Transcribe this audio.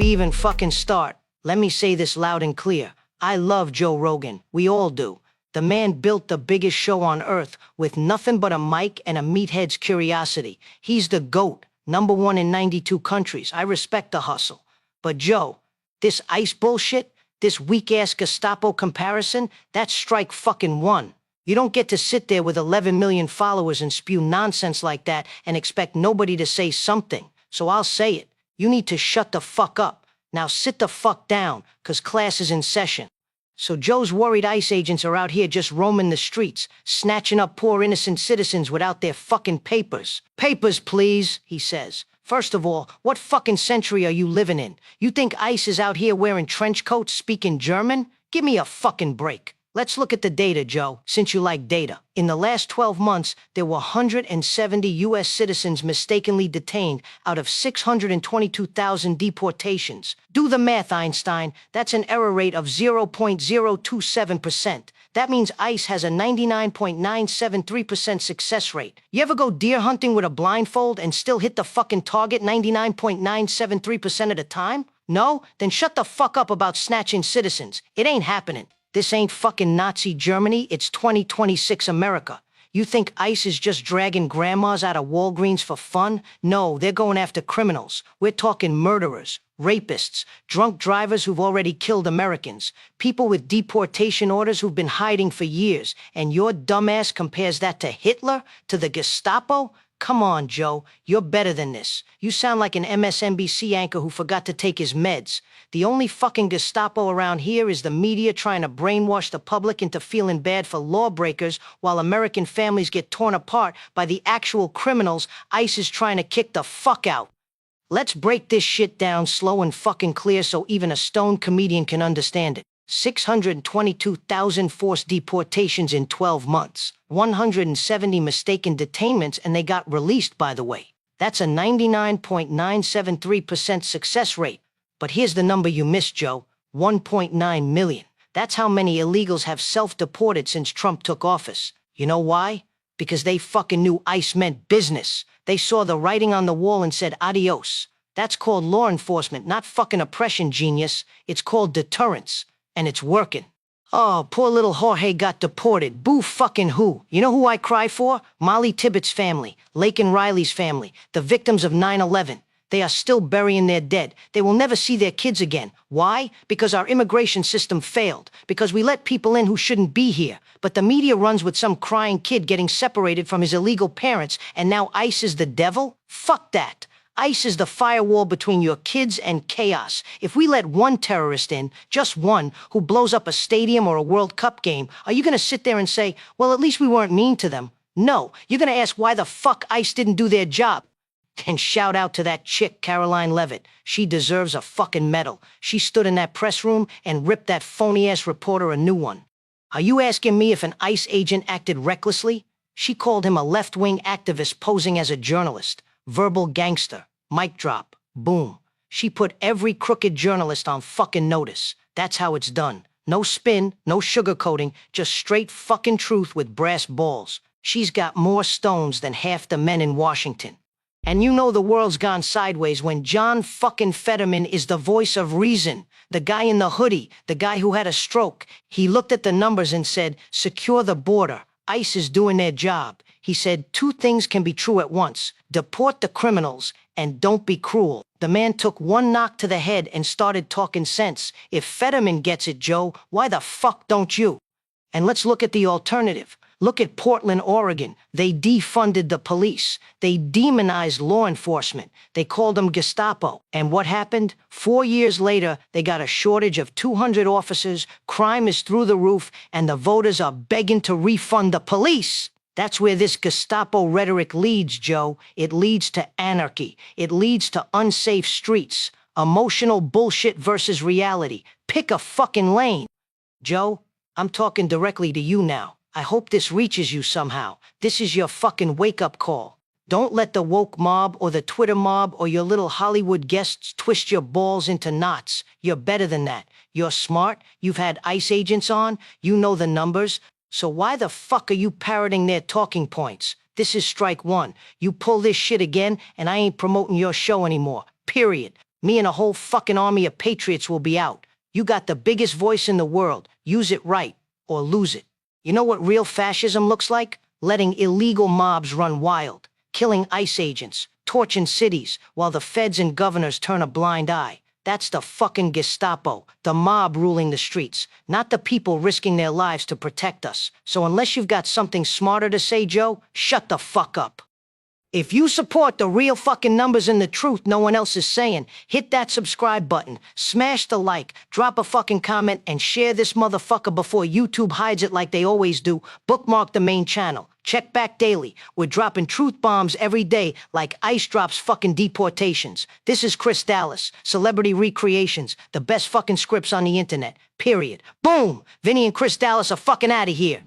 we even fucking start, let me say this loud and clear. I love Joe Rogan. We all do. The man built the biggest show on earth with nothing but a mic and a meathead's curiosity. He's the GOAT, #1 in 92 countries. I respect the hustle. But Joe, this ICE bullshit, this weak-ass Gestapo comparison, that's strike fucking one. You don't get to sit there with 11 million followers and spew nonsense like that and expect nobody to say something. So I'll say it. You need to shut the fuck up. Now sit the fuck down, 'cause class is in session. So Joe's worried ICE agents are out here just roaming the streets, snatching up poor innocent citizens without their fucking papers. Papers, please, he says. First of all, what fucking century are you living in? You think ICE is out here wearing trench coats, speaking German? Give me a fucking break. Let's look at the data, Joe, since you like data. In the last 12 months, there were 170 U.S. citizens mistakenly detained out of 622,000 deportations. Do the math, Einstein. That's an error rate of 0.027%. That means ICE has a 99.973% success rate. You ever go deer hunting with a blindfold and still hit the fucking target 99.973% of the time? No? Then shut the fuck up about snatching citizens. It ain't happening. This ain't fucking Nazi Germany, it's 2026 America. You think ICE is just dragging grandmas out of Walgreens for fun? No, they're going after criminals. We're talking murderers, rapists, drunk drivers who've already killed Americans, people with deportation orders who've been hiding for years. And your dumbass compares that to Hitler, to the Gestapo? Come on, Joe, you're better than this. You sound like an MSNBC anchor who forgot to take his meds. The only fucking Gestapo around here is the media trying to brainwash the public into feeling bad for lawbreakers while American families get torn apart by the actual criminals ICE is trying to kick the fuck out. Let's break this shit down slow and fucking clear so even a stoned comedian can understand it. 622,000 forced deportations in 12 months. 170 mistaken detainments, and they got released, by the way. That's a 99.973% success rate. But here's the number you missed, Joe. 1.9 million. That's how many illegals have self-deported since Trump took office. You know why? Because they fucking knew ICE meant business. They saw the writing on the wall and said adios. That's called law enforcement, not fucking oppression, genius. It's called deterrence. And it's working. Oh, poor little Jorge got deported. Boo fucking who? You know who I cry for? Molly Tibbetts' family, Lake and Riley's family, the victims of 9/11. They are still burying their dead. They will never see their kids again. Why? Because our immigration system failed. Because we let people in who shouldn't be here. But the media runs with some crying kid getting separated from his illegal parents, and now ICE is the devil? Fuck that. ICE is the firewall between your kids and chaos. If we let one terrorist in, just one, who blows up a stadium or a World Cup game, are you going to sit there and say, well, at least we weren't mean to them? No, you're going to ask why the fuck ICE didn't do their job. And shout out to that chick, Caroline Levitt. She deserves a fucking medal. She stood in that press room and ripped that phony-ass reporter a new one. Are you asking me if an ICE agent acted recklessly? She called him a left-wing activist posing as a journalist. Verbal gangster. Mic drop. Boom. She put every crooked journalist on fucking notice. That's how it's done. No spin, no sugarcoating, just straight fucking truth with brass balls. She's got more stones than half the men in Washington. And you know the world's gone sideways when John fucking Fetterman is the voice of reason. The guy in the hoodie, the guy who had a stroke. He looked at the numbers and said, secure the border. ICE is doing their job. He said, two things can be true at once. Deport the criminals and don't be cruel. The man took one knock to the head and started talking sense. If Fetterman gets it, Joe, why the fuck don't you? And let's look at the alternative. Look at Portland, Oregon. They defunded the police. They demonized law enforcement. They called them Gestapo. And what happened? 4 years later, they got a shortage of 200 officers, crime is through the roof, and the voters are begging to refund the police. That's where this Gestapo rhetoric leads, Joe. It leads to anarchy. It leads to unsafe streets. Emotional bullshit versus reality. Pick a fucking lane. Joe, I'm talking directly to you now. I hope this reaches you somehow. This is your fucking wake-up call. Don't let the woke mob or the Twitter mob or your little Hollywood guests twist your balls into knots. You're better than that. You're smart. You've had ICE agents on. You know the numbers. So why the fuck are you parroting their talking points? This is strike one. You pull this shit again, and I ain't promoting your show anymore. Period. me and a whole fucking army of patriots will be out. You got the biggest voice in the world. Use it right, or lose it. You know what real fascism looks like? Letting illegal mobs run wild, killing ICE agents, torching cities, while the feds and governors turn a blind eye. That's the fucking Gestapo, the mob ruling the streets, not the people risking their lives to protect us. So unless you've got something smarter to say, Joe, shut the fuck up. If you support the real fucking numbers and the truth no one else is saying, hit that subscribe button, smash the like, drop a fucking comment, and share this motherfucker before YouTube hides it like they always do. Bookmark the main channel. Check back daily. We're dropping truth bombs every day like ICE drops fucking deportations. This is Chris Dallas, Celebrity Recreations, the best fucking scripts on the internet. Period. Boom! Vinny and Chris Dallas are fucking out of here.